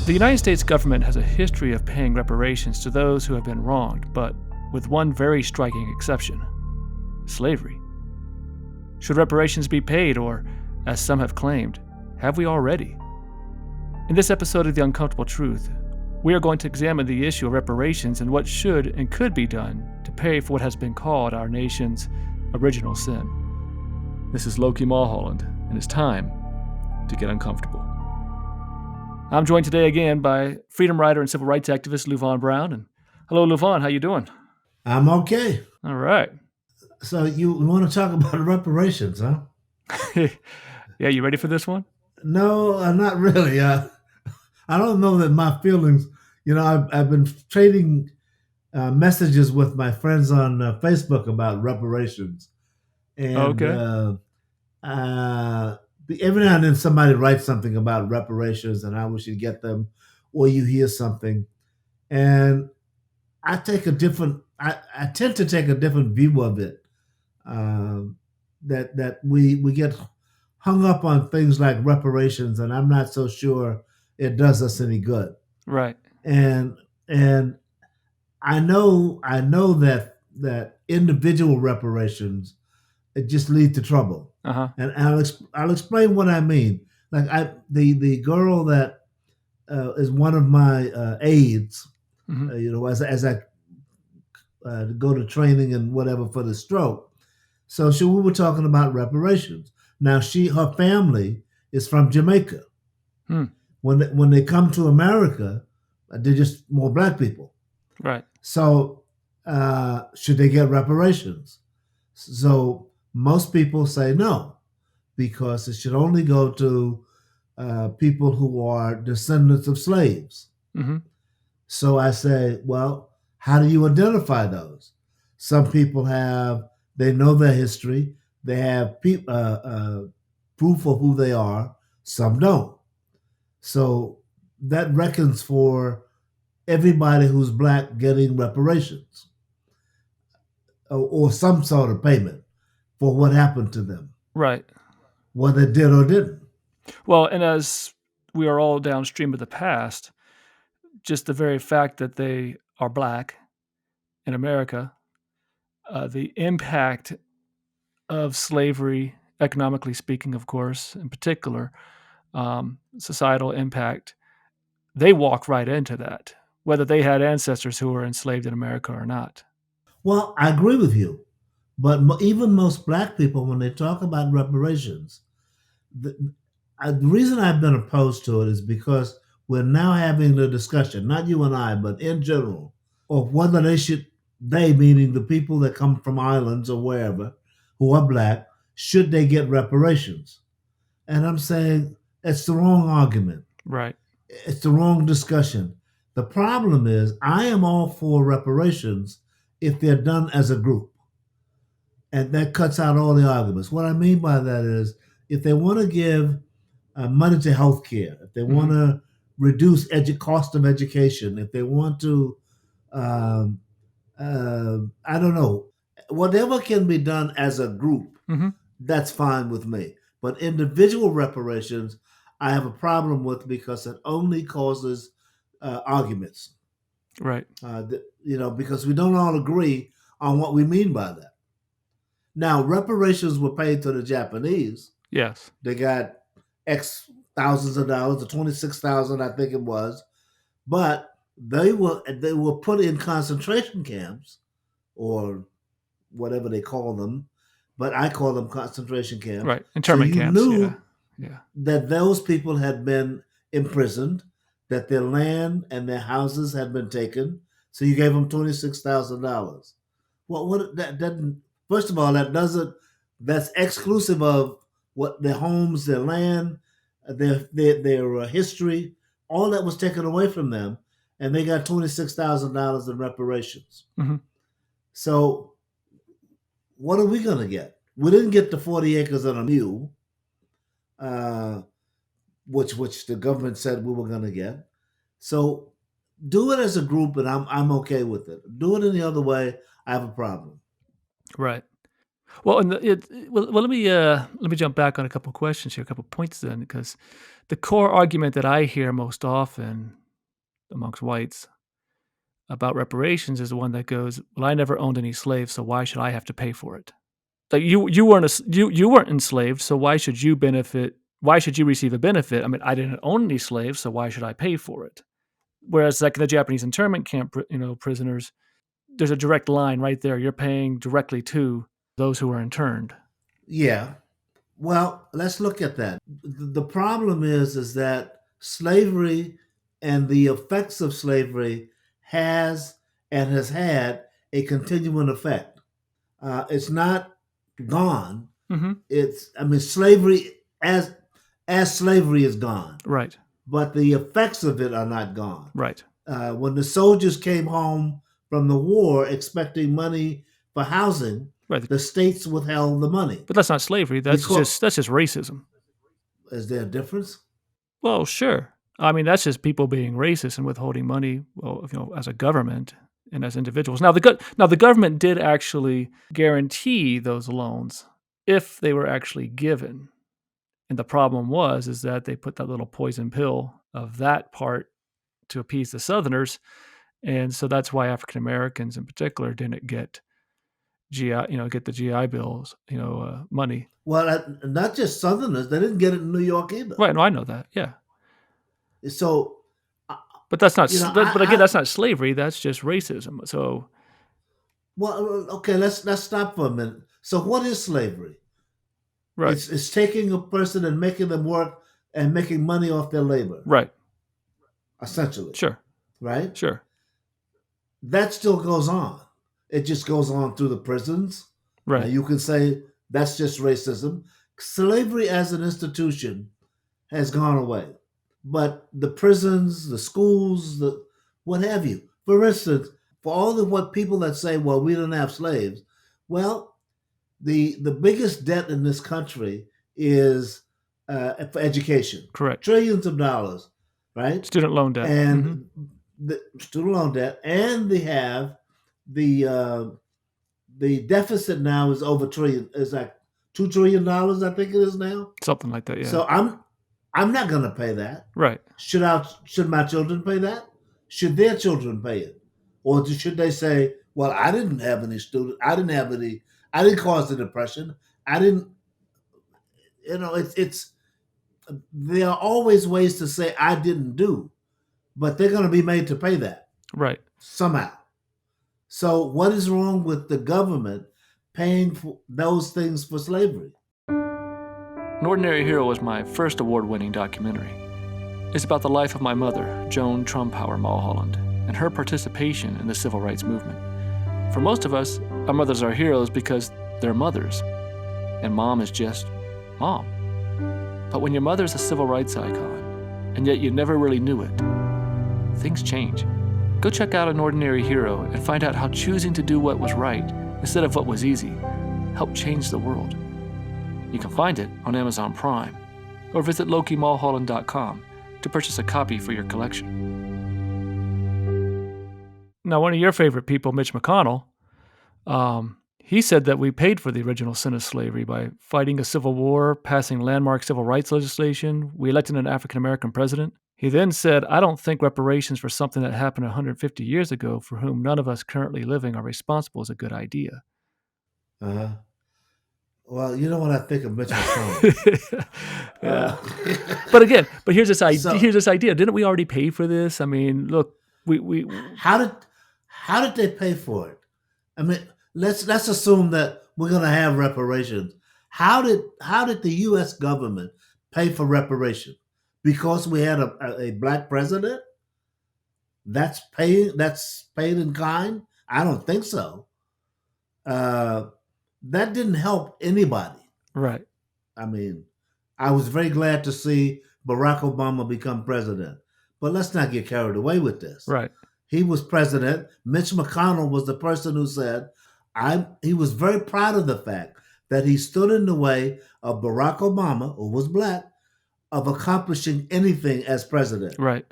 The United States government has a history of paying reparations to those who have been wronged, but with one very striking exception: slavery. Should reparations be paid, or, as some have claimed, have we already? In this episode of The Uncomfortable Truth, we are going to examine the issue of reparations and what should and could be done to pay for what has been called our nation's original sin. This is Loki Mulholland, and it's time to get uncomfortable. I'm joined today again by freedom writer and civil rights activist Luvon Brown. And hello, Luvon. How you doing? I'm okay. All right. So you want to talk about reparations, huh? Yeah, you ready for this one? No, not really. I don't know that my feelings. I've been trading messages with my friends on Facebook about reparations, and Okay. uh, every now and then somebody writes something about reparations and how we should get them, or you hear something, and I take a different. I tend to take a different view of it. Um, that we get hung up on things like reparations, and I'm not so sure it does us any good. Right. And and I know that individual reparations it just lead to trouble, Uh-huh. and I'll explain what I mean. Like the girl that is one of my aides, Hmm. as I go to training and whatever for the stroke. So we were talking about reparations. Now her family is from Jamaica. Hmm. When they come to America, they're just more black people. Right. So should they get reparations? So most people say no, because it should only go to people who are descendants of slaves. Hmm. So I say, well, how do you identify those? Some people they know their history, they have proof of who they are, some don't. So that reckons for everybody who's black getting reparations, or some sort of payment for what happened to them, Right. whether they did or didn't. Well, and as we are all downstream of the past, just the very fact that they are black in America, the impact of slavery, economically speaking, of course, in particular, societal impact, they walk right into that, whether they had ancestors who were enslaved in America or not. Well, I agree with you, but even most black people, when they talk about reparations, the reason I've been opposed to it is because we're now having the discussion, not you and I, but in general, of whether they meaning the people that come from islands or wherever who are black, should they get reparations? And I'm saying it's the wrong argument. Right. It's the wrong discussion. The problem is, I am all for reparations if they're done as a group. And that cuts out all the arguments. What I mean by that is, if they want to give money to healthcare, if they want Hmm. to reduce cost of education, if they want to, um, I don't know, whatever can be done as a group, Hmm. that's fine with me. But individual reparations, I have a problem with, because it only causes arguments. Right. Because we don't all agree on what we mean by that. Now, reparations were paid to the Japanese. Yes. They got X thousands of dollars, the 26,000, I think it was, but they were put in concentration camps, or whatever they call them, but I call them concentration camps. Right. So Internment you camps. Yeah. knew Yeah. that those people had been imprisoned, that their land and their houses had been taken. So you gave them $26,000. Well, what that doesn't. First of all, that doesn't. That's exclusive of what their homes, their land, their history, all that was taken away from them, and they got $26,000 in reparations. Hmm. So what are we going to get? We didn't get the 40 acres and a mule, uh, which the government said we were going to get. So do it as a group, and I'm okay with it. Do it any other way, I have a problem. Right. Well, let me jump back on a couple questions here, a couple points then, because the core argument that I hear most often amongst whites about reparations is the one that goes, "Well, I never owned any slaves, so why should I have to pay for it?" Like you weren't enslaved, so why should you benefit? Why should you receive a benefit? I mean, I didn't own any slaves, so why should I pay for it? Whereas, like the Japanese internment camp, prisoners, there's a direct line right there. You're paying directly to those who are interned. Yeah. Well, let's look at that. The problem is that slavery and the effects of slavery has and has had a continuing effect. It's not gone. Mm-hmm. It's I mean slavery as slavery is gone, Right. but the effects of it are not gone. Right. When the soldiers came home from the war expecting money for housing, Right. the states withheld the money. But that's not slavery. That's Because just racism. is there a difference? Well, sure. I mean, that's just people being racist and withholding money, well, as a government and as individuals. Now, the government did actually guarantee those loans if they were actually given. And the problem is that they put that little poison pill of that part to appease the Southerners, and so that's why African Americans in particular didn't get get the GI Bills, money. Well, not just Southerners; they didn't get it in New York either. Right? No, I know that. Yeah, So, but that's not. you know, But again, that's not slavery. That's just racism. So, well, okay, let's stop for a minute. So, what is slavery? right, It's taking a person and making them work and making money off their labor, right, essentially, sure, right? sure, That still goes on. It just goes on through the prisons. Now, right, you can say that's just racism. Slavery as an institution has gone away, but the prisons, the schools, the what have you. For instance, for all the what people that say, "Well, we don't have slaves," well, the biggest debt in this country is for education, correct. trillions of dollars, right? Student loan debt. Mm-hmm. And the student loan debt, and they have the deficit now is over trillion is like $2 trillion, I think it is now. Something like that. Yeah. So I'm not going to pay that. Right. Should my children pay that? Should their children pay it, or should they say, "Well, I didn't have any student. I didn't have any. I didn't cause the depression. I didn't." It's there are always ways to say I didn't do, but they're going to be made to pay that Right. somehow. So what is wrong with the government paying for those things for slavery? An Ordinary Hero was my first award-winning documentary. It's about the life of my mother, Joan Trumpauer Mulholland, and her participation in the civil rights movement. For most of us, our mothers are heroes because they're mothers, and mom is just mom. But when your mother's a civil rights icon, and yet you never really knew it, things change. Go check out An Ordinary Hero and find out how choosing to do what was right instead of what was easy helped change the world. You can find it on Amazon Prime, or visit LokiMulholland.com to purchase a copy for your collection. Now, one of your favorite people, Mitch McConnell, he said that we paid for the original sin of slavery by fighting a civil war, passing landmark civil rights legislation. We elected an African-American president. He then said, "I don't think reparations for something that happened 150 years ago for whom none of us currently living are responsible is a good idea." Uh-huh. Well, you know what I think of Mitch McConnell. Yeah. But here's this idea. So- Here's this idea. Didn't we already pay for this? I mean, look, we How did they pay for it? I mean, let's assume that we're going to have reparations. How did the U.S. government pay for reparations? Because we had a black president? That's paid in kind? I don't think so. That didn't help anybody. right, I mean, I was very glad to see Barack Obama become president. But let's not get carried away with this. right, He was president. Mitch McConnell was the person who said, he was very proud of the fact that he stood in the way of Barack Obama, who was black, of accomplishing anything as president. right.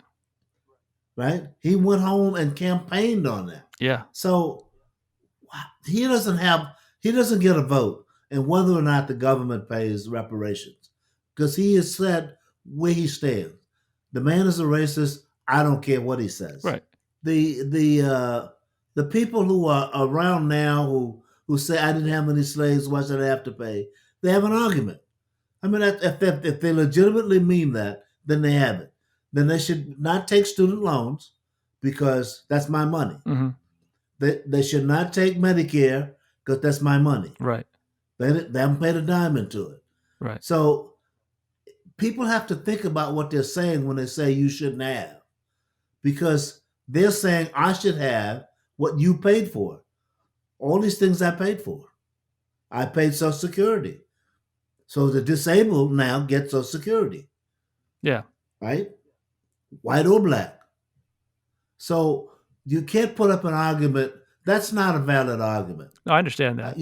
Right? He went home and campaigned on that. Yeah, So he doesn't get a vote and whether or not the government pays reparations, because he has said where he stands. The man is a racist. I don't care what he says. Right. The people who are around now who say I didn't have any slaves, why should I have to pay? They have an argument. I mean, if they legitimately mean that, then they have it. Then they should not take student loans because that's my money. Mm-hmm. They should not take Medicare because that's my money. Right. They haven't paid a dime into it. Right. So people have to think about what they're saying when they say you shouldn't have, because they're saying I should have what you paid for. All these things I paid for. I paid Social Security. So the disabled now get Social Security, Yeah. right? White or black. So you can't put up an argument. That's not a valid argument. No, I understand that.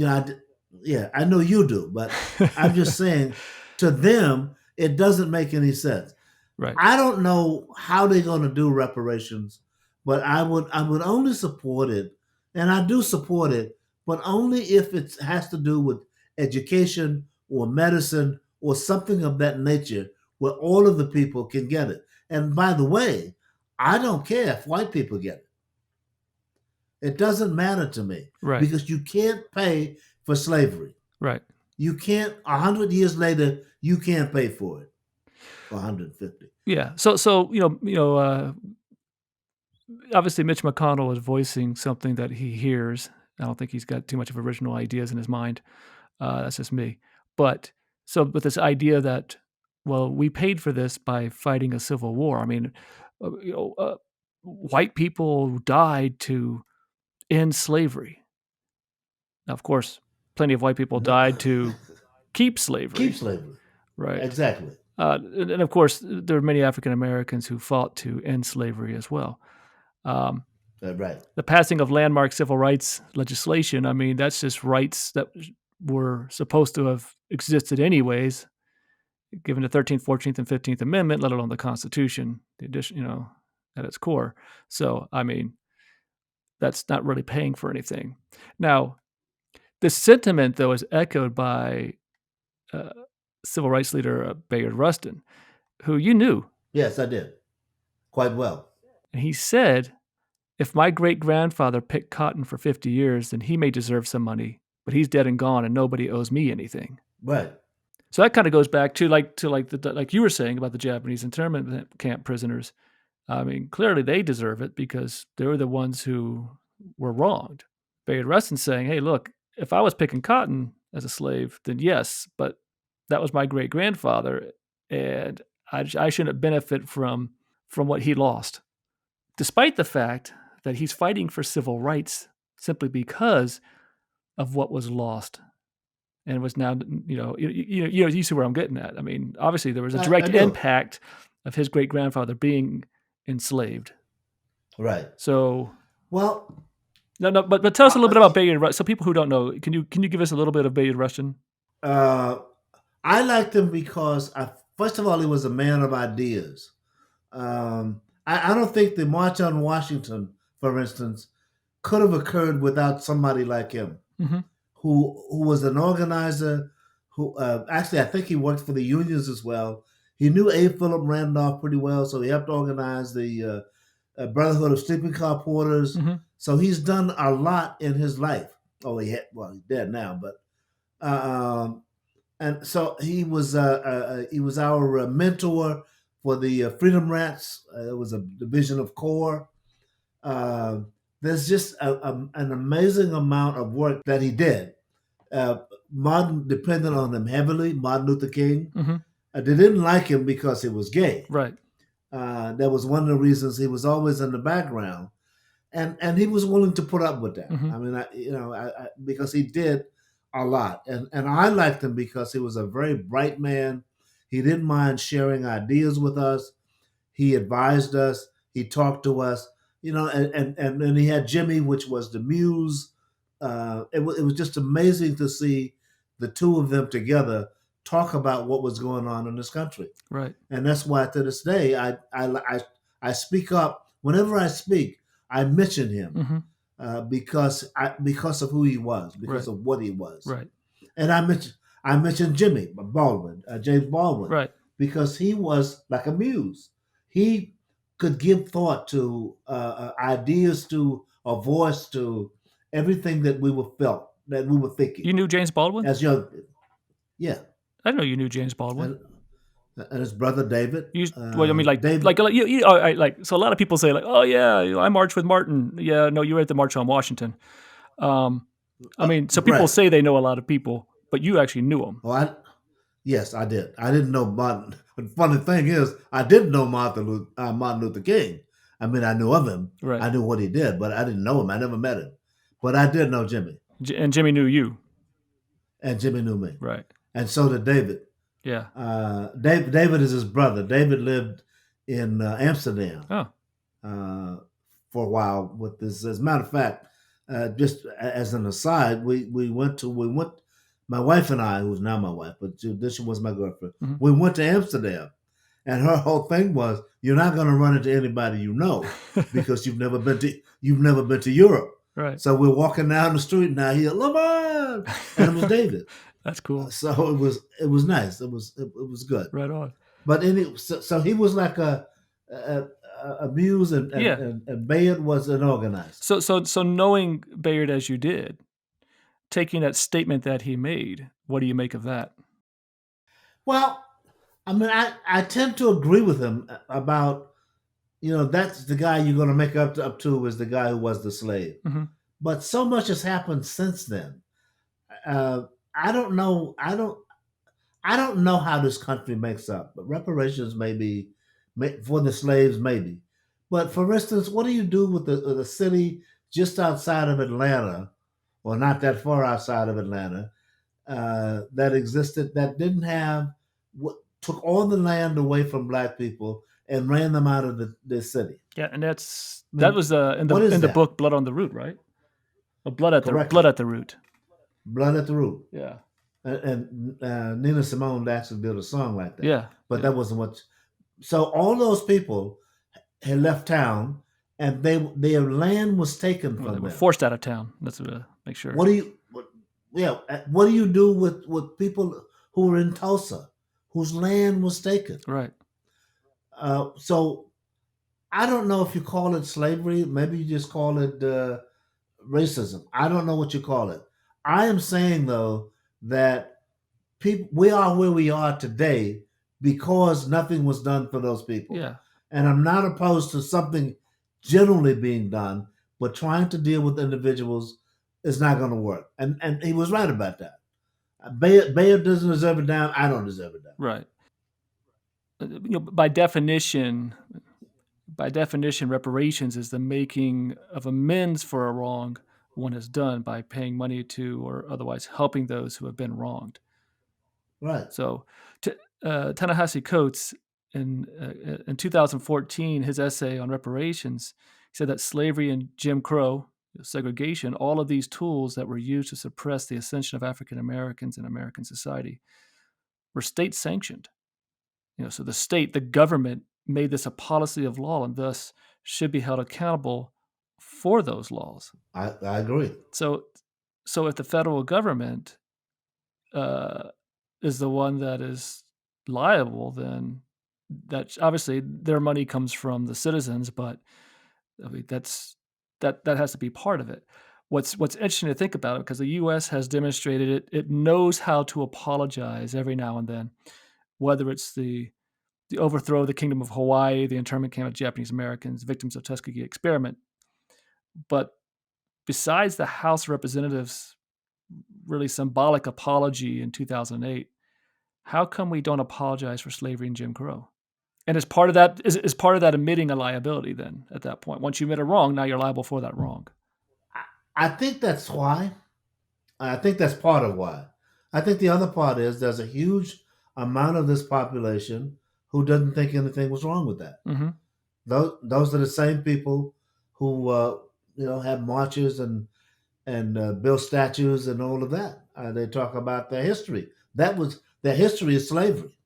Yeah, I know you do, but I'm just saying to them, it doesn't make any sense. Right. I don't know how they're going to do reparations, but I would only support it, and I do support it, but only if it has to do with education or medicine or something of that nature where all of the people can get it. And by the way, I don't care if white people get it. It doesn't matter to me Right. because you can't pay for slavery. Right. You can't, 100 years later, you can't pay for it. 150. Yeah. So obviously Mitch McConnell is voicing something that he hears. I don't think he's got too much of original ideas in his mind. That's just me. But with this idea that, well, we paid for this by fighting a civil war. I mean, white people died to end slavery. Now, of course, plenty of white people died to keep slavery. Keep slavery. Right. Exactly. And of course, there are many African Americans who fought to end slavery as well. Right. The passing of landmark civil rights legislation, I mean, that's just rights that were supposed to have existed anyways, given the 13th, 14th, and 15th Amendment, let alone the Constitution, the addition, at its core. So, I mean, that's not really paying for anything. Now, this sentiment, though, is echoed by civil rights leader Bayard Rustin, who you knew. Yes, I did. Quite well. And he said, if my great-grandfather picked cotton for 50 years, then he may deserve some money, but he's dead and gone and nobody owes me anything. Right. So that kind of goes back to like you were saying about the Japanese internment camp prisoners. I mean, clearly they deserve it because they were the ones who were wronged. Bayard Rustin's saying, hey, look, if I was picking cotton as a slave, then yes, but that was my great-grandfather, and I shouldn't benefit from what he lost, despite the fact that he's fighting for civil rights simply because of what was lost and was now, you see where I'm getting at. I mean, obviously there was a direct impact of his great-grandfather being enslaved. Right. So, well, no, but tell us a little bit about Bayard Rustin. So people who don't know, can you give us a little bit of Bayard Rustin? I liked him because, first of all, he was a man of ideas. I don't think the March on Washington, for instance, could have occurred without somebody like him, who was an organizer. Who actually, I think he worked for the unions as well. He knew A. Philip Randolph pretty well, so he helped organize the Brotherhood of Sleeping Car Porters. So he's done a lot in his life. Oh, he's dead now, but and so he was our mentor for the Freedom Rats. It was a division of CORE. There's just an amazing amount of work that he did. Martin depended on him heavily. Martin Luther King. They didn't like him because he was gay. Right. That was one of the reasons he was always in the background, and he was willing to put up with that. I mean, because he did a lot, and I liked him because he was a very bright man. He didn't mind sharing ideas with us. He advised us. He talked to us. And he had Jimmy, which was the muse. It was just amazing to see the two of them together talk about what was going on in this country. Right. And that's why to this day I speak up. Whenever I speak, I mention him because of who he was, because of what he was. Right. And I mentioned Jimmy Baldwin, James Baldwin, Right. because he was like a muse. He could give thought to ideas, to a voice, to everything that we were felt, that we were thinking You knew James Baldwin? as young people. Yeah, I didn't know you knew James Baldwin. and, and his brother David. You well, I mean, David, like so. A lot of people say like, "Oh yeah, I marched with Martin." Yeah, no, you were at the March on Washington. Um, I mean, so people right? say they know a lot of people, but you actually knew them, Oh, yes, I did. I didn't know Martin. But the funny thing is, I didn't know Martin Luther King. I mean, I knew of him. right? I knew what he did, but I didn't know him. I never met him. But I did know Jimmy, And Jimmy knew you, and Jimmy knew me, right? and so did David. Yeah. David is his brother. David lived in Amsterdam Oh. uh, for a while with this. As a matter of fact, just as an aside, we went. My wife and I, who's now my wife, but this was my girlfriend. Hmm. We went to Amsterdam, and her whole thing was, "You're not going to run into anybody you know because you've never been to Europe." Right. So we're walking down the street now. Here, Lamont, and it was David. That's cool. So it was nice. It was good. Right on. But so he was like a, a muse, and, and, Yeah. and, and Bayard was an organizer. So knowing Bayard as you did, taking that statement that he made, what do you make of that? Well, I mean, I tend to agree with him about, that's the guy you're going to make up to is the guy who was the slave. Hmm. But so much has happened since then. Uh, I don't know. I don't know how this country makes up, but reparations maybe for the slaves, maybe. But for instance, what do you do with the city just outside of Atlanta, or not that far outside of Atlanta, that existed that didn't have what took all the land away from black people and ran them out of the city? Yeah, and I that mean, was in what is the that? book Blood on the Root, right? Or Blood Correctly, at the Root. blood at the root. Yeah. And Nina Simone actually did a song like that, Yeah. but Yeah. that wasn't what. So all those people had left town, and their land was taken Well, they from were them. forced out of town. Let's make sure. What do you, what, yeah, what do you do with people who were in Tulsa, whose land was taken? Right. So I don't know if you call it slavery. Maybe you just call it racism. I don't know what you call it. I am saying though that we are where we are today because nothing was done for those people. Yeah. And I'm not opposed to something generally being done, but trying to deal with individuals is not going to work. And he was right about that. Bayard doesn't deserve it down. I don't deserve it down. Right. By definition, reparations is the making of amends for a wrong one has done by paying money to or otherwise helping those who have been wronged. Right. So, Ta-Nehisi Coates in 2014, his essay on reparations, he said that slavery and Jim Crow, segregation, all of these tools that were used to suppress the ascension of African Americans in American society were state sanctioned. So the state, the government, made this a policy of law and thus should be held accountable for those laws. I agree. So if the federal government is the one that is liable, then that obviously their money comes from the citizens, but I mean that has to be part of it. What's interesting to think about it, because the U.S. has demonstrated it knows how to apologize every now and then, whether it's the overthrow of the Kingdom of Hawaii, the internment camp of Japanese Americans, victims of Tuskegee experiment. But besides the House of Representatives' really symbolic apology in 2008, how come we don't apologize for slavery and Jim Crow? And as part of that is part of that admitting a liability then at that point. Once you admit a wrong, now you're liable for that wrong. I think that's why. I think that's part of why. I think the other part is there's a huge amount of this population who doesn't think anything was wrong with that. Mm-hmm. Those are the same people who have marches and build statues and all of that. They talk about their history. Their history is slavery.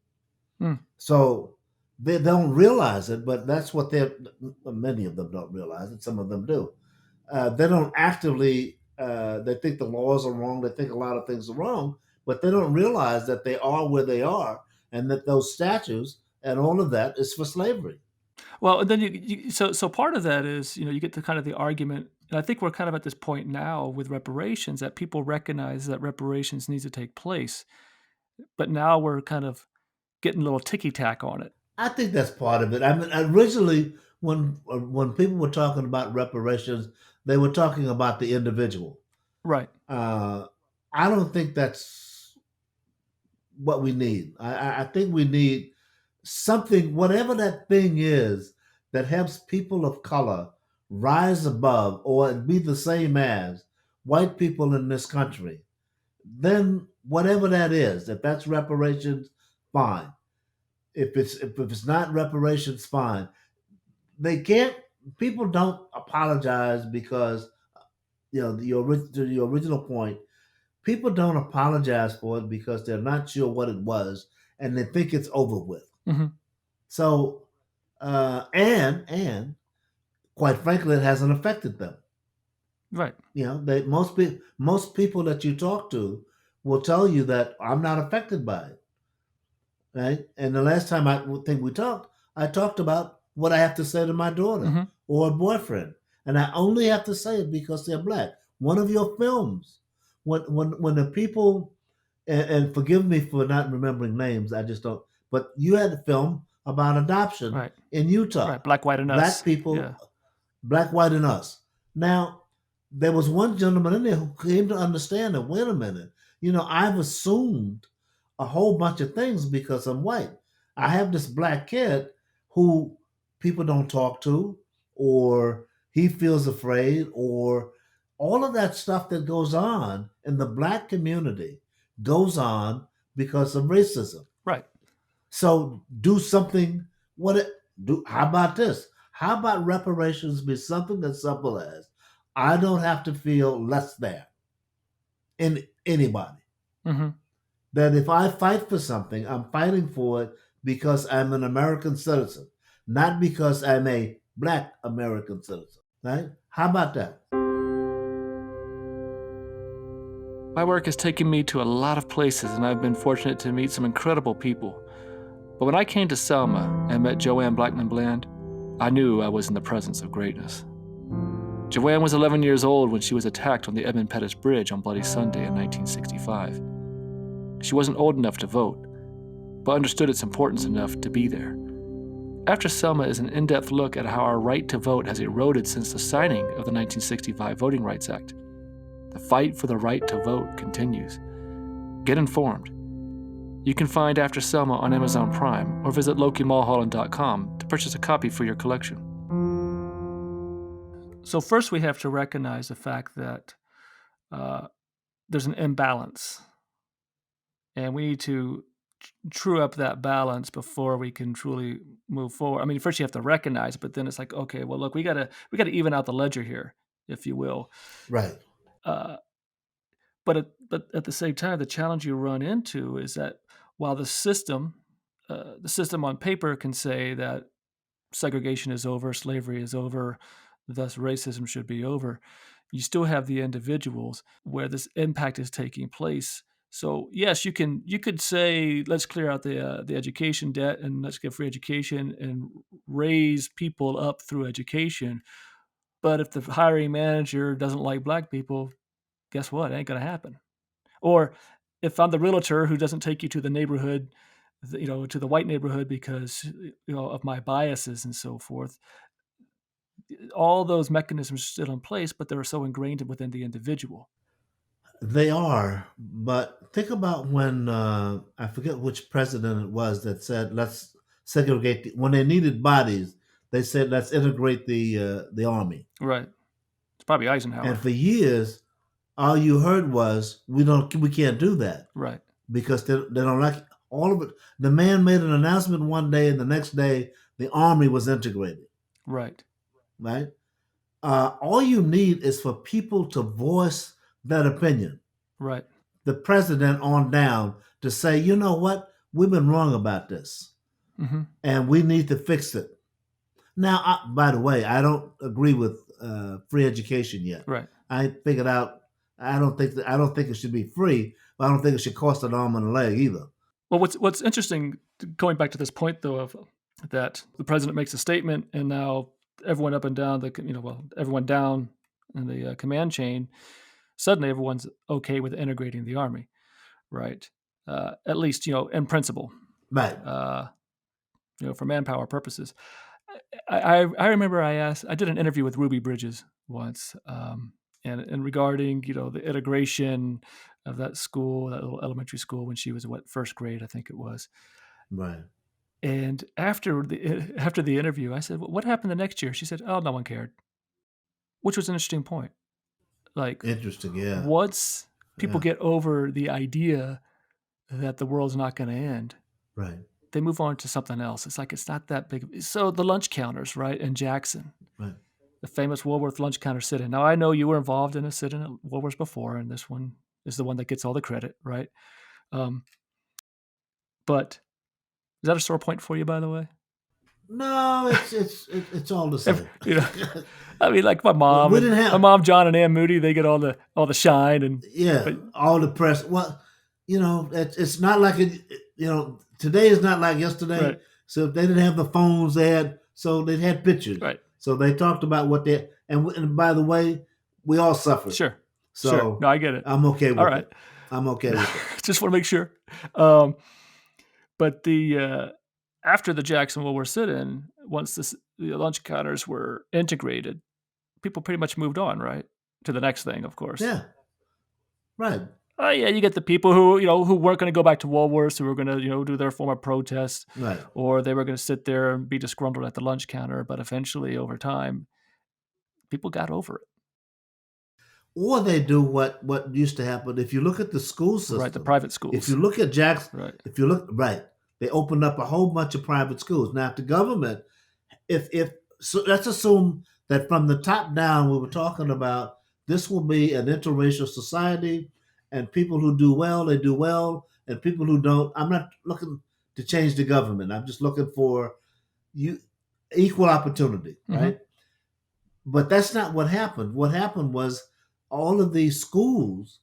Mm. So they don't realize it, but that's what many of them don't realize it. Some of them do. They don't actively. They think the laws are wrong. They think a lot of things are wrong but they don't realize that they are where they are, and that those statues and all of that is for slavery. Well, and then so part of that is, you get to kind of the argument, and I think we're kind of at this point now with reparations that people recognize that reparations needs to take place, but now we're kind of getting a little ticky tack on it. I think that's part of it. I mean, originally, when people were talking about reparations, they were talking about the individual. Right. Uh, I don't think that's what we need. I think we need something, whatever that thing is, that helps people of color rise above or be the same as white people in this country. Then, whatever that is, if that's reparations, fine. If it's not reparations, fine. They can't. People don't apologize because to the original point. People don't apologize for it because they're not sure what it was and they think it's over with. Hmm. So, and quite frankly, it hasn't affected them. Right. Most people that you talk to will tell you that I'm not affected by it, right? And the last time I think we talked, I talked about what I have to say to my daughter Hmm. or a boyfriend, and I only have to say it because they're black. One of your films, when the people, and forgive me for not remembering names, I just don't. But you had a film about adoption Right. in Utah. Right. Black, white, and Black us. people, Yeah. black, white, and us. Now, there was one gentleman in there who came to understand that, wait a minute, I've assumed a whole bunch of things because I'm white. I have this black kid who people don't talk to, or he feels afraid, or all of that stuff that goes on in the black community goes on because of racism. Right. So do something. What it do? How about this? How about reparations be something as simple as I don't have to feel less than in anybody. Hmm. That if I fight for something, I'm fighting for it because I'm an American citizen, not because I'm a black American citizen. Right? How about that? My work has taken me to a lot of places, and I've been fortunate to meet some incredible people. But when I came to Selma and met Joanne Blackman Bland, I knew I was in the presence of greatness. Joanne was 11 years old when she was attacked on the Edmund Pettus Bridge on Bloody Sunday in 1965. She wasn't old enough to vote, but understood its importance enough to be there. After Selma is an in-depth look at how our right to vote has eroded since the signing of the 1965 Voting Rights Act. The fight for the right to vote continues. Get informed. You can find After Selma on Amazon Prime or visit LokiMulholland.com to purchase a copy for your collection. So first we have to recognize the fact that there's an imbalance, and we need to true up that balance before we can truly move forward. I mean, first you have to recognize it, but then it's like, okay, well, look, we gotta even out the ledger here, if you will. Right. Uh, but at the same time, the challenge you run into is that while the system on paper can say that segregation is over, slavery is over, thus racism should be over, you still have the individuals where this impact is taking place. So yes, you could say let's clear out the education debt and let's give free education and raise people up through education. But if the hiring manager doesn't like black people, guess what? It ain't going to happen. Or if I'm the realtor who doesn't take you to the neighborhood, to the white neighborhood because of my biases and so forth, all those mechanisms are still in place, but they're so ingrained within the individual. They are, but think about when I forget which president it was that said, "Let's segregate." When they needed bodies, they said, "Let's integrate the army." Right. It's probably And Eisenhower. for years, all you heard was, we can't do that Right. because they don't like all of it." The man made an announcement one day, and the next day, the army was integrated. Right. Right? All you need is for people to voice that opinion, Right. the president on down, to say, you know what, we've been wrong about this, Hmm. and we need to fix it. Now, by the way, I don't agree with free education yet. Right. I figured out I don't think it should be free, I don't think it should cost an arm and a leg either. Well, what's interesting, going back to this point though, of that the president makes a statement, and now everyone up and down the everyone down in the command chain, suddenly everyone's okay with integrating the army, right? At least in principle, Right. uh, for manpower purposes. I remember I did an interview with Ruby Bridges once, and regarding the integration of that school, that little elementary school, when she was first grade, I think it was. Right. And after the interview, I said, "What happened the next year?" She said, "Oh, no one cared," which was an interesting point. Like, Interesting. Yeah. once people Yeah. get over the idea that the world's not going to end, Right. they move on to something else. It's like it's not that big. So the lunch counters, right, in Jackson, Right. the famous Woolworth lunch counter sit-in. Now I know you were involved in a sit-in at Woolworths before, and this one is the one that gets all the credit, right? Um, but is that a sore point for you, by the way? No, it's all the Ev- same. you know, I mean, like my Well, mom we and didn't my have, mom, John and Ann Moody, they get all the shine, and yeah, but all the press. Well, it's not like today is not like yesterday. right, So if they didn't have the phones, they had pictures. right, So they talked about what they and by the way, we all suffered. sure, sure. No, So I get it. I'm okay All with right, it. I'm okay with it. just want to make sure. Um, but after the Jackson Woolworth sit-in, once the lunch counters were integrated, people pretty much moved on, right, to the next thing, of course. Yeah. Right. Oh yeah, you get the people who weren't going to go back to Woolworths, who were going to do their form of protest, Right. or they were going to sit there and be disgruntled at the lunch counter. But eventually, over time, people got over it. Or they do what used to happen. If you look at the school Right, the system, private if schools. you look at Jackson, Right, if you look right, they opened up a whole bunch of private schools. Now, if the government, if so, let's assume that from the top down, we were talking about this will be an interracial society, and people who do well, they do well, and people who don't. I'm not looking to change the government. I'm just looking for you equal opportunity, hmm right? But that's not what happened. What happened was all of these schools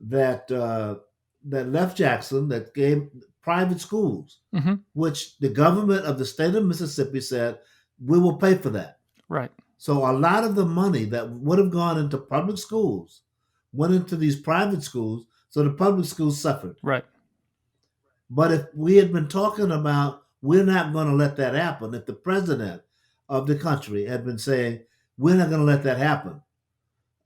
that that left Jackson, that gave private schools, hmm which the government of the state of Mississippi said we will pay for that. right, So a lot of the money that would have gone into public schools went into these private schools. So the public schools suffered. right, But if we had been talking about we're not going to let that happen, if the president of the country had been saying we're not going to let that happen,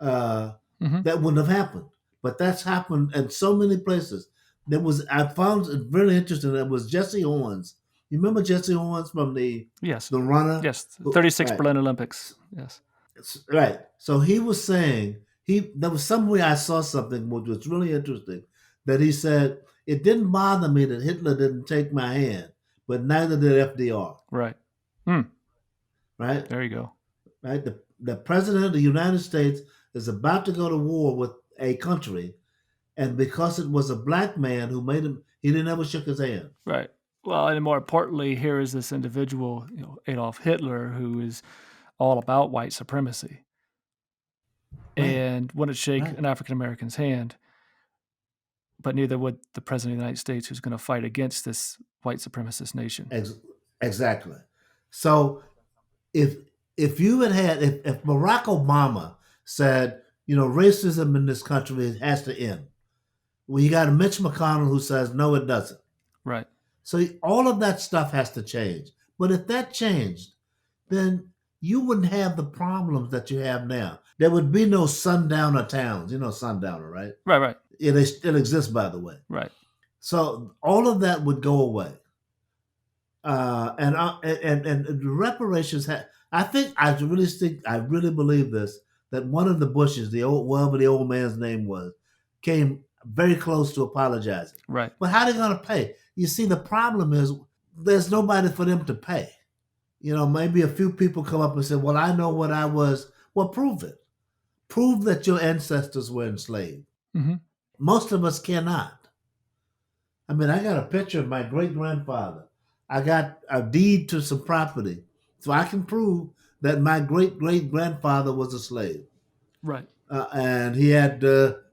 uh, hmm that wouldn't have happened. But that's happened in so many places. I found it really interesting. It was Jesse Owens. You remember Jesse Owens from yes, the runner? yes. 36 Right, Berlin Olympics. Yes, right. So he was saying there was somewhere I saw something which was really interesting that he said it didn't bother me that Hitler didn't take my hand, but neither did FDR. right. Hmm. Right, There you go. right. The president of the United States is about to go to war with a country, and because it was a black man who made him, he didn't ever shook his hand. Right. Well, and more importantly, here is this individual, Adolf Hitler, who is all about white supremacy Right, and wouldn't shake right. an African American's hand, but neither would the president of the United States, who's going to fight against this white supremacist nation. Ex- exactly. So if if Barack Obama said, racism in this country has to end, well, you got a Mitch McConnell who says no, it doesn't. Right. So all of that stuff has to change. But if that changed, then you wouldn't have the problems that you have now. There would be no sundowner towns. You know sundowner, right? Right. Right. They still exist, by the way. Right. So all of that would go away. And the reparations I really believe this, that one of the Bushes, whatever the old man's name was, came very close to apologizing. Right. But how are they going to pay? You see, the problem is there's nobody for them to pay. Maybe a few people come up and say, "Well, I know what I was." Well, prove it. Prove that your ancestors were enslaved. hmm Most of us cannot. I mean, I got a picture of my great grandfather. I got a deed to some property. So I can prove that my great great grandfather was a slave. Right. And he had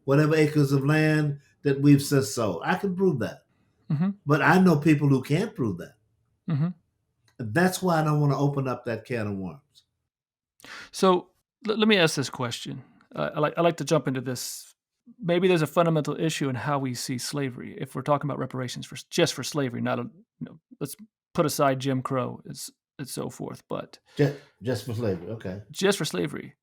whatever acres of land. that we've since sold. I can prove that. Mm-hmm. But I know people who can't prove that. Mm-hmm. That's why I don't want to open up that can of worms. So let me ask this question. I like to jump into this. Maybe there's a fundamental issue in how we see slavery. If we're talking about reparations for just for slavery, not let's put aside Jim Crow and so forth, but Just for slavery, okay. just for slavery,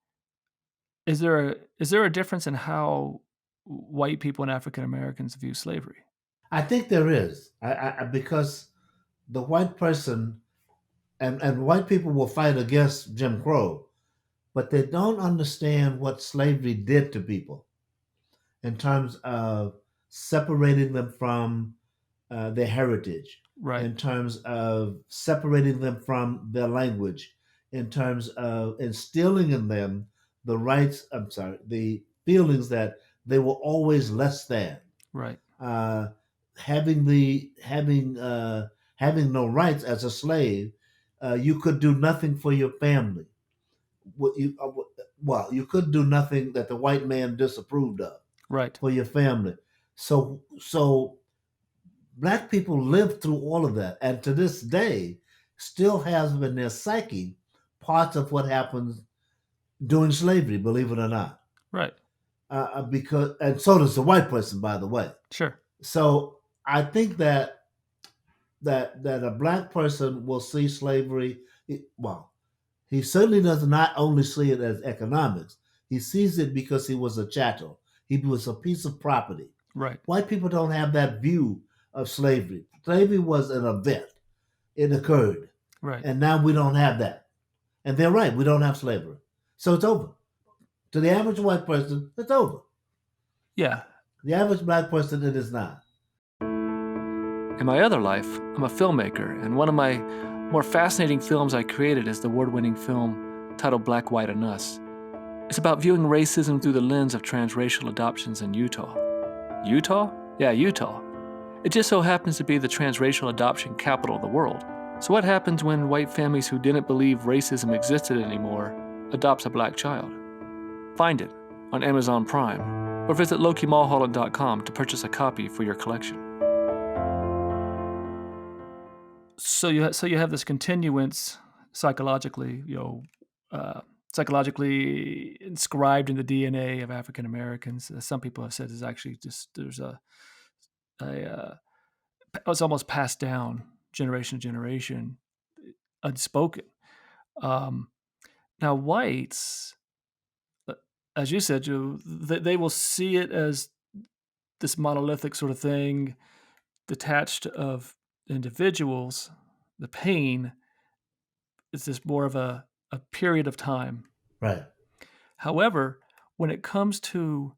is there a difference in how white people and African Americans view slavery? I think there is. Because the white person and white people will fight against Jim Crow, but they don't understand what slavery did to people in terms of separating them from their heritage, Right, in terms of separating them from their language, in terms of instilling in them the rights, I'm sorry, the feelings that they were always less than. right, Uh, having no rights as a slave, you could do nothing for your family. Well, you could do nothing that the white man disapproved of right, for your family. So black people lived through all of that, and to this day, still has in their psyche parts of what happens during slavery. Believe it or not, right. because and so does the white person, by the way. Sure. So I think that a black person will see slavery. Well, he certainly does not only see it as economics. He sees it because he was a chattel. He was a piece of property. Right, White people don't have that view of slavery. Slavery was an event. It occurred. right. And now we don't have that. And they're right, we don't have slavery. So it's over. To the average white person, it's over. Yeah. The average black person, it is not. In my other life, I'm a filmmaker, and one of my more fascinating films I created is the award-winning film titled Black, White, and Us. It's about viewing racism through the lens of transracial adoptions in Utah. Utah? Yeah, Utah. It just so happens to be the transracial adoption capital of the world. So what happens when white families who didn't believe racism existed anymore adopts a black child? Find it on Amazon Prime or visit LokiMulholland.com to purchase a copy for your collection. So you have this continuance psychologically, psychologically inscribed in the DNA of African Americans. Some people have said is actually just there's a it's almost passed down generation to generation, unspoken. Um, Now whites, uh, as you said, they will see it as this monolithic sort of thing, detached of individuals. The pain is just more of a period of time. Right. However, when it comes to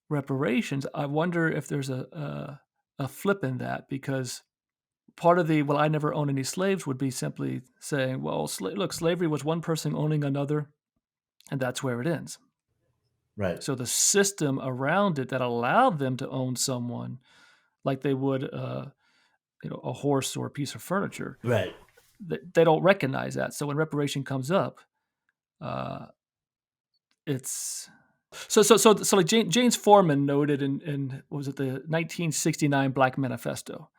reparations, I wonder if there's a flip in that because part of the well, I never owned any slaves would be simply saying, well, look, slavery was one person owning another, and that's where it ends. Right. So the system around it that allowed them to own someone, like they would, a horse or a piece of furniture, Right. they don't recognize that. So when reparation comes up, uh, it's so like James Foreman noted in what was it, the 1969 Black Manifesto,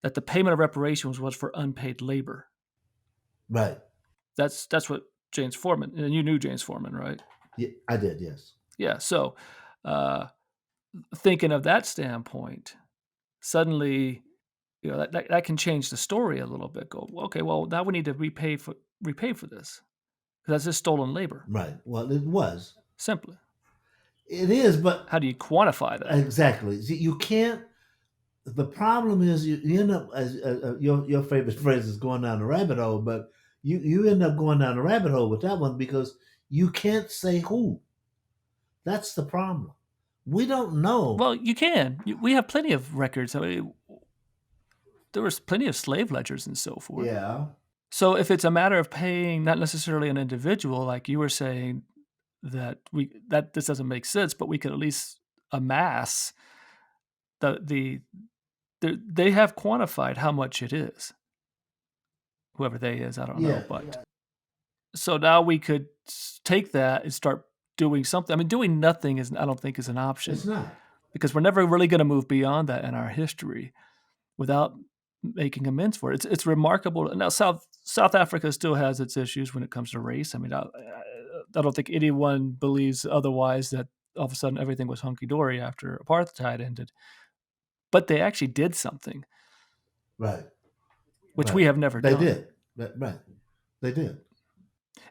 that the payment of reparations was for unpaid labor. Right. That's what James Foreman, and you knew James Foreman, right? Yeah, I did, yes. Yeah. So uh, thinking of that standpoint, suddenly, that can change the story a little bit. Go, okay, well now we need to repay for this because that's just stolen labor. Right. Well, it was. Simply, It is, but how do you quantify that? exactly. See, you can't. The problem is you end up as your favorite phrase is going down the rabbit hole, but you end up going down the rabbit hole with that one because you can't say who. That's the problem. We don't know. Well, you can. We have plenty of records. I mean, there was plenty of slave ledgers and so forth. Yeah. So if it's a matter of paying not necessarily an individual, like you were saying, that this doesn't make sense, but we could at least amass they have quantified how much it is. Whoever they is, I don't know, Yeah. but so now we could take that and start doing something. I mean, doing nothing is I don't think is an option. It's not. because we're never really going to move beyond that in our history without making amends for it. It's remarkable. Now, South Africa still has its issues when it comes to race. I mean, I don't think anyone believes otherwise that all of a sudden everything was hunky dory after apartheid ended. But they actually did something, Right, which we right. have never They done. did. Right. They did.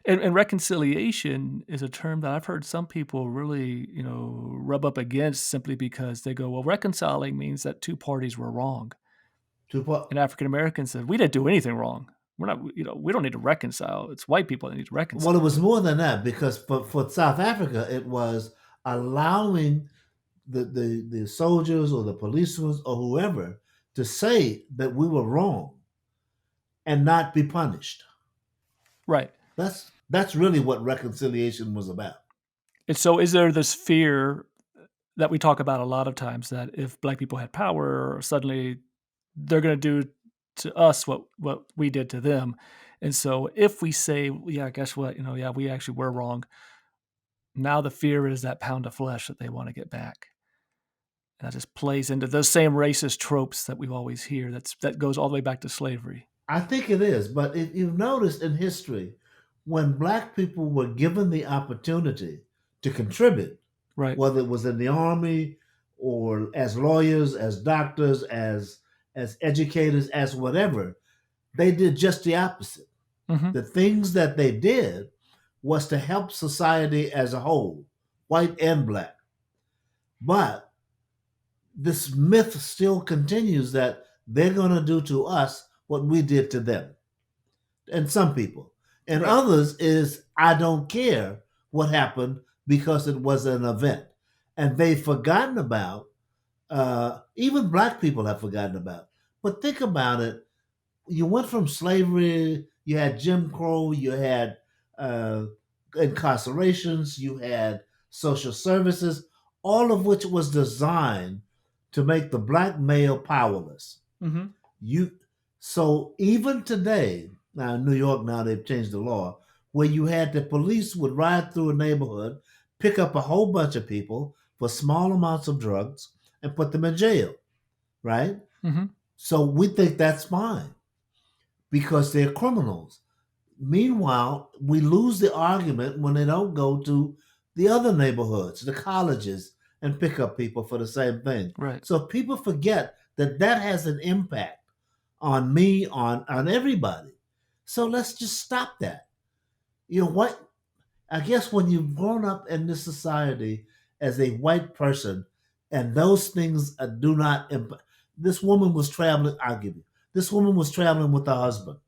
And reconciliation is a term that I've heard some people really, rub up against simply because they go, well, reconciling means that two parties were wrong. To And what? African Americans said, we didn't do anything wrong. We're not, we don't need to reconcile. It's white people that need to Well, it reconcile. was more than that because for South Africa, it was allowing the soldiers or the policemen or whoever to say that we were wrong and not be punished. Right. That's really what reconciliation was about. And so is there this fear that we talk about a lot of times that if black people had power, suddenly they're going to do to us what we did to them. And so if we say, yeah, guess what, yeah, we actually were wrong. Now the fear is that pound of flesh that they want to get back. And that just plays into those same racist tropes that we always hear. That goes all the way back to slavery. I think it is, but if you've noticed in history, when black people were given the opportunity to contribute, Right. whether it was in the army or as lawyers, as doctors, as educators, as whatever, they did just the opposite. Hmm. The things that they did was to help society as a whole, white and black. But this myth still continues that they're going to do to us what we did to them. And some people. And Right. others is, I don't care what happened because it was an event. And they've forgotten about, even black people have forgotten about. But think about it. You went from slavery, you had Jim Crow, you had uh, incarcerations, you had social services, all of which was designed to make the black male powerless. Hmm. You so even today, now in New York now they've changed the law where you had the police would ride through a neighborhood, pick up a whole bunch of people for small amounts of drugs and put them in jail, right? Hmm. So we think that's fine because they're criminals. Meanwhile, we lose the argument when they don't go to the other neighborhoods, the colleges, and pick up people for the same thing. Right. So people forget that that has an impact on me, on everybody. So let's just stop that. You know what? I guess when you've grown up in this society as a white person, and those things do not. This woman was traveling. I'll give you. This woman was traveling with her husband,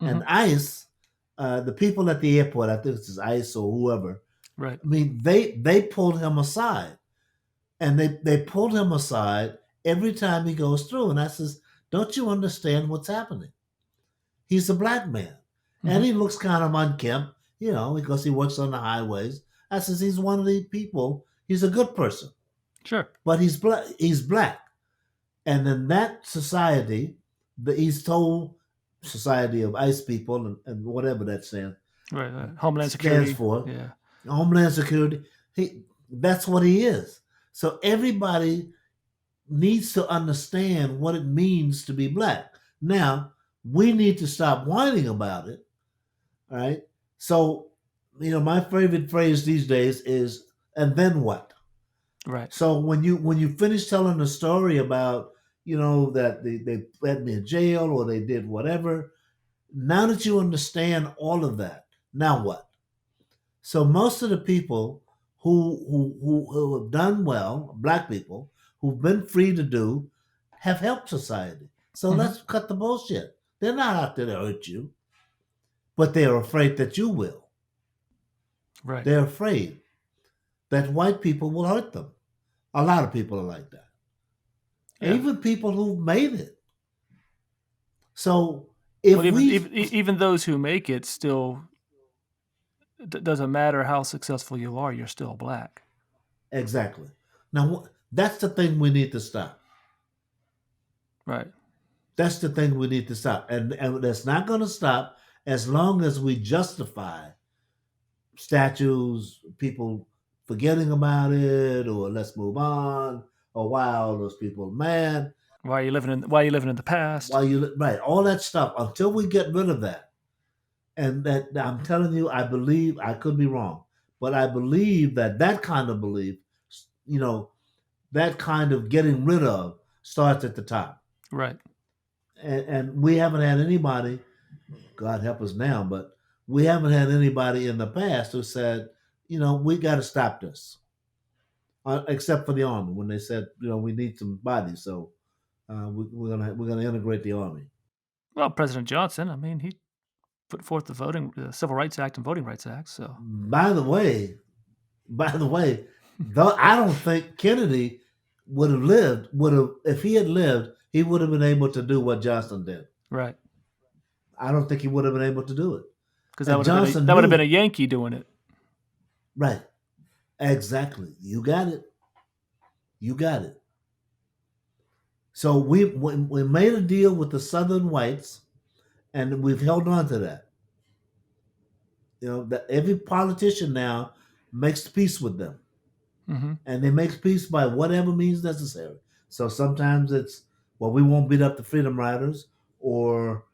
and Hmm. ICE, the people at the airport, I think it's ICE or whoever. Right. I mean, they pulled him aside, and they pulled him aside every time he goes through. And I says, "Don't you understand what's happening? He's a black man, and Hmm. he looks kind of unkempt, because he works on the highways." I says, "He's one of the people. He's a good person, Sure. but he's black. He's black." And in that society, he's told Society of ICE people and whatever that Right. Right. Homeland stands Security. for, Yeah. Homeland Security. That's what he is. So everybody needs to understand what it means to be black. Now, we need to stop whining about it. All right. So, my favorite phrase these days is, and then what? Right. So when you finish telling the story about, that they had me in jail or they did whatever, now that you understand all of that, now what? So most of the people who have done well, black people who've been free to do, have helped society. So Hmm. let's cut the bullshit. They're not out there to hurt you, but they're afraid that you will. Right. They're afraid that white people will hurt them. A lot of people are like that. Yeah. Even people who've made it. So Well, if even we even even those who make it still doesn't matter how successful you are, you're still black. exactly now that's the thing we need to stop. Right. That's the thing we need to stop, and that's not going to stop as long as we justify statues, people forgetting about it, or let's move on. or why all those people, man, Why are you living in the past? why right, all that stuff. Until we get rid of that, and that I'm telling you, I believe I could be wrong, but I believe that that kind of belief, you know, that kind of getting rid of starts at the top, Right. and we haven't had anybody. God help us now, but we haven't had anybody in the past who said, we got to stop this, except for the army when they said, we need some bodies, so we're gonna integrate the army. Well, President Johnson, I mean, he put forth the Civil Rights Act and Voting Rights Act. So By the way, by the way, though I don't think Kennedy would have if he had lived, he would have been able to do what Johnson did. right, I don't think he would have been able to do it. because And Johnson that would have been a knew, Yankee doing it. right? Exactly. You got it. You got it. So we made a deal with the Southern whites, and we've held on to that. That every politician now makes peace with them, Hmm. and they make peace by whatever means necessary. So sometimes it's, well, we won't beat up the Freedom Riders, or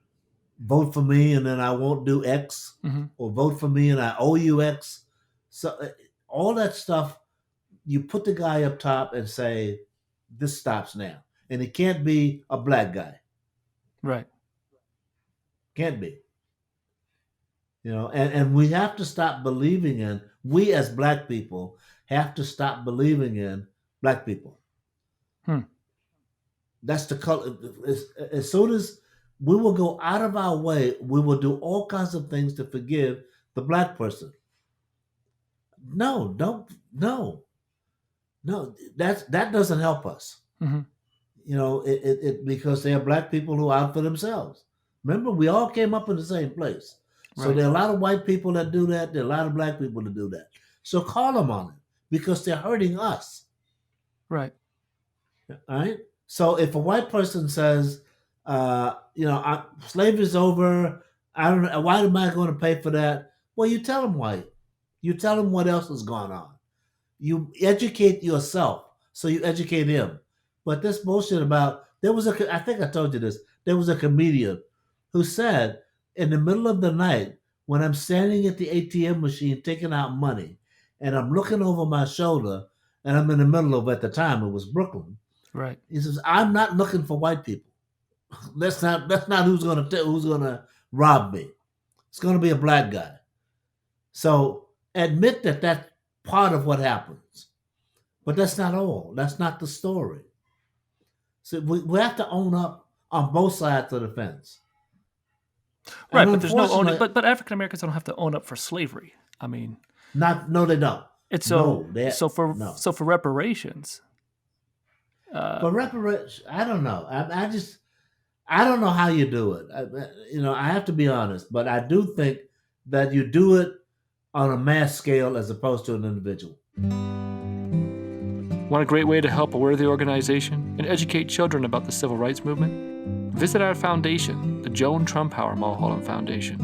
vote for me and then I won't do X, Hmm. or vote for me and I owe you X. So all that stuff, you put the guy up top and say, this stops now, and it can't be a black guy. Right. Can't be. And we have to stop believing in, we as black people have to stop believing in black people. Hmm. That's the color. As soon as we will go out of our way, we will do all kinds of things to forgive the black person. No, don't, no, no. That doesn't help us. Hmm. Because they are black people who are out for themselves. Remember, we all came up in the same place. So Right. there are a lot of white people that do that. There are a lot of black people that do that. So call them on it, because they're hurting us. Right. All right. So if a white person says, slavery's over, I don't know, why am I going to pay for that? Well, you tell them why. You tell them what else is going on. You educate yourself, so you educate him. But this bullshit about, I think I told you this. There was a comedian who said, in the middle of the night, when I'm standing at the ATM machine taking out money, and I'm looking over my shoulder, and I'm in the middle of, at the time it was Brooklyn. Right. He says, I'm not looking for white people. That's not who's gonna rob me. It's gonna be a black guy. So admit that that's part of what happens. But that's not all. That's not the story. So we have to own up on both sides of the fence. And Right. But there's no owning. unfortunately, But African Americans don't have to own up for slavery. I mean, not no, they don't. it's No, they no. so for reparations. For reparations, I don't know. I don't know how you do it. I have to be honest, but I do think that you do it on a mass scale as opposed to an individual. Want a great way to help a worthy organization and educate children about the civil rights movement? Visit our foundation, the Joan Trumpauer Mulholland Foundation,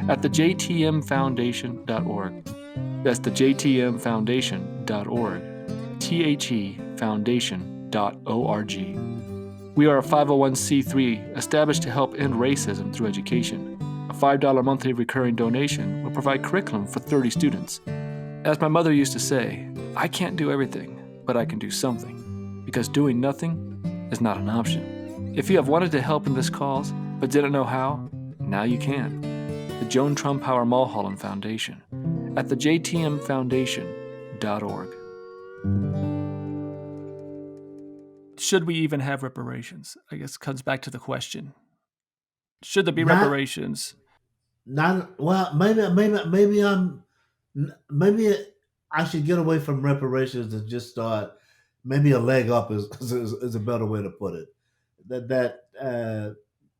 at thejtmfoundation.org. That's thejtmfoundation.org. thefoundation.org. We are a 501c3 established to help end racism through education. A $5 monthly recurring donation will provide curriculum for 30 students. As my mother used to say, I can't do everything, but I can do something, because doing nothing is not an option. If you have wanted to help in this cause, but didn't know how, now you can. The Joan Trumpauer Mulholland Foundation at thejtmfoundation.org. Should we even have reparations? I guess it comes back to the question. Should there be Not reparations? Not well. Maybe I should get away from reparations and just start. Maybe a leg up is a better way to put it.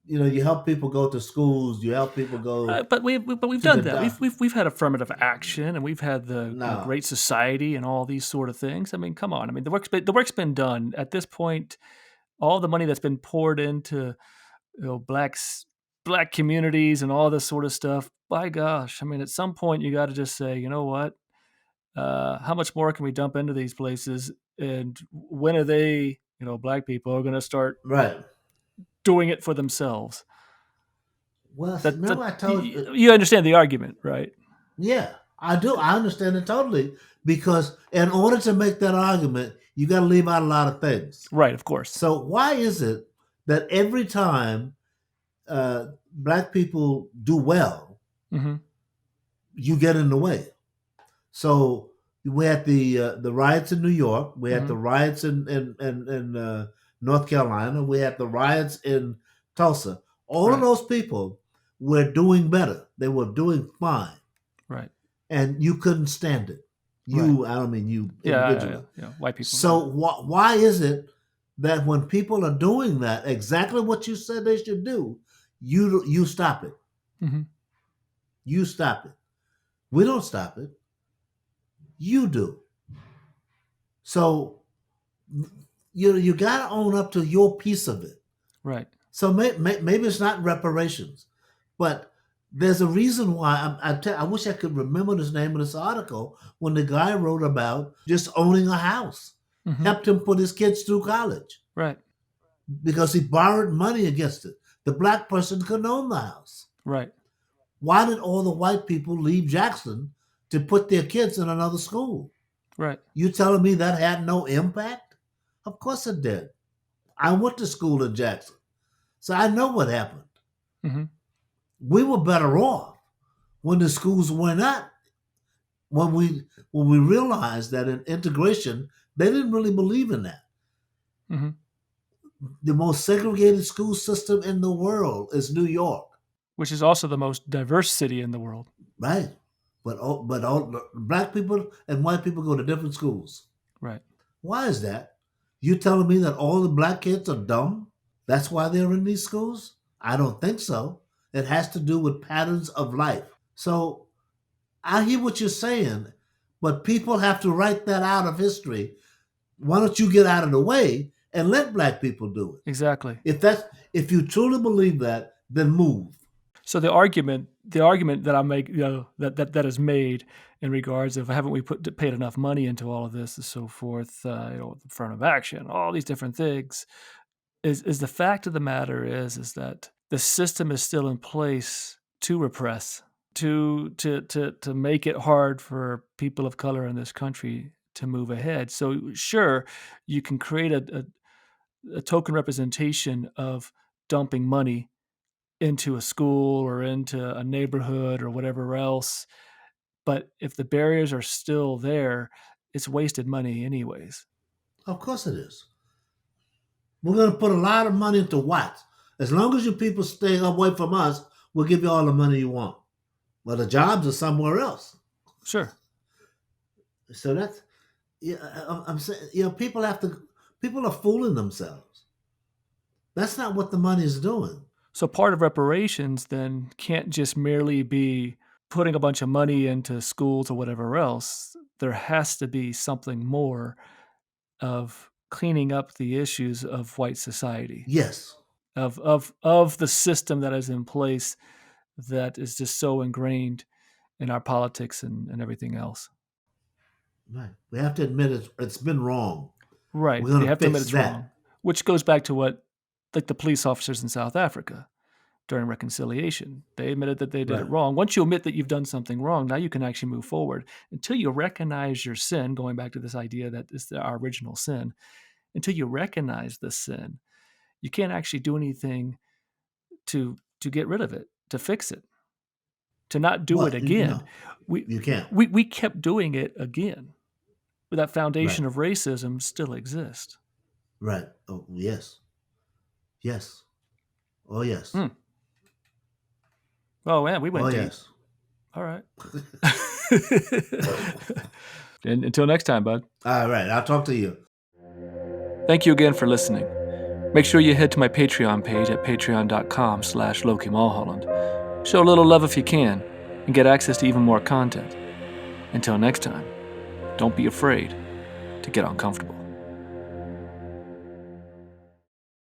You help people go to schools. You help people go But we've to the done that. doc. We've had affirmative action, and we've had the No, Great Society and all these sort of things. I mean, come on. I mean, the work's been done. At this point, all the money that's been poured into black communities and all this sort of stuff. By gosh, I mean, at some point you got to just say, you know what? How much more can we dump into these places? And when are they, black people are going to start Right. doing it for themselves? Well, That remember I told you. you understand the argument, right? Yeah, I do. I understand it totally because in order to make that argument, you got to leave out a lot of things. Right, of course. So why is it that every time black people do well, Mm-hmm. you get in the way? So we had the riots in New York, we had Mm-hmm. the riots in North Carolina, we had the riots in Tulsa. All of Right. those people were doing better. They were doing fine, Right. and you couldn't stand it. Right. You, I don't mean you Yeah, individually. white people. So why is it that when people are doing that, exactly what you said they should do, you stop it? Mm-hmm. You stop it. We don't stop it. You do. So you got to own up to your piece of it. Right. So maybe it's not reparations, but there's a reason why. I wish I could remember the name of this article when the guy wrote about just owning a house, Mm-hmm. helped him put his kids through college Right. because he borrowed money against it. The black person couldn't own the house. Right. Why did all the white people leave Jackson to put their kids in another school? Right. You telling me that had no impact? Of course it did. I went to school in Jackson, so I know what happened. Mm-hmm. We were better off when the schools were not. When we realized that in integration, they didn't really believe in that. Mm-hmm. The most segregated school system in the world is New York, Which is also the most diverse city in the world. right? But all black people and white people go to different schools. Right. Why is that? You telling me that all the black kids are dumb? That's why they're in these schools? I don't think so. It has to do with patterns of life. So I hear what you're saying, but people have to write that out of history. Why don't you get out of the way and let black people do it? Exactly. If you truly believe that, then move. So the argument that I make, that is made in regards of haven't we paid enough money into all of this and so forth, affirmative action, all these different things, is the fact of the matter is that the system is still in place to repress, to make it hard for people of color in this country to move ahead. So sure, you can create a token representation of dumping money into a school or into a neighborhood or whatever else. But if the barriers are still there, it's wasted money anyways. Of course it is. We're going to put a lot of money into what? As long as you people stay away from us, we'll give you all the money you want. Well, the jobs are somewhere else. Sure. So that's, yeah, I'm saying, people are fooling themselves. That's not what the money is doing. So part of reparations then can't just merely be putting a bunch of money into schools or whatever else. There has to be something more of cleaning up the issues of white society. Yes. Of the system that is in place that is just so ingrained in our politics and everything else. Right. We have to admit it's been wrong. Right. We're going You to have to admit fix it's that. wrong. Which goes back to what, like the police officers in South Africa during reconciliation. They admitted that they did it Right. wrong. Once you admit that you've done something wrong, now you can actually move forward. Until you recognize your sin, going back to this idea that it's our original sin, until you recognize the sin, you can't actually do anything to get rid of it, to fix it, to not do Well, it again. you can't. We kept doing it again. But that foundation Right. of racism still exists. Right. Oh, yes. Yes. Oh, yes. Hmm. Oh, man, we went Oh, deep. yes. All right. And until next time, bud. All right. I'll talk to you. Thank you again for listening. Make sure you head to my Patreon page at patreon.com/Loki Mulholland. Show a little love if you can, and get access to even more content. Until next time, don't be afraid to get uncomfortable.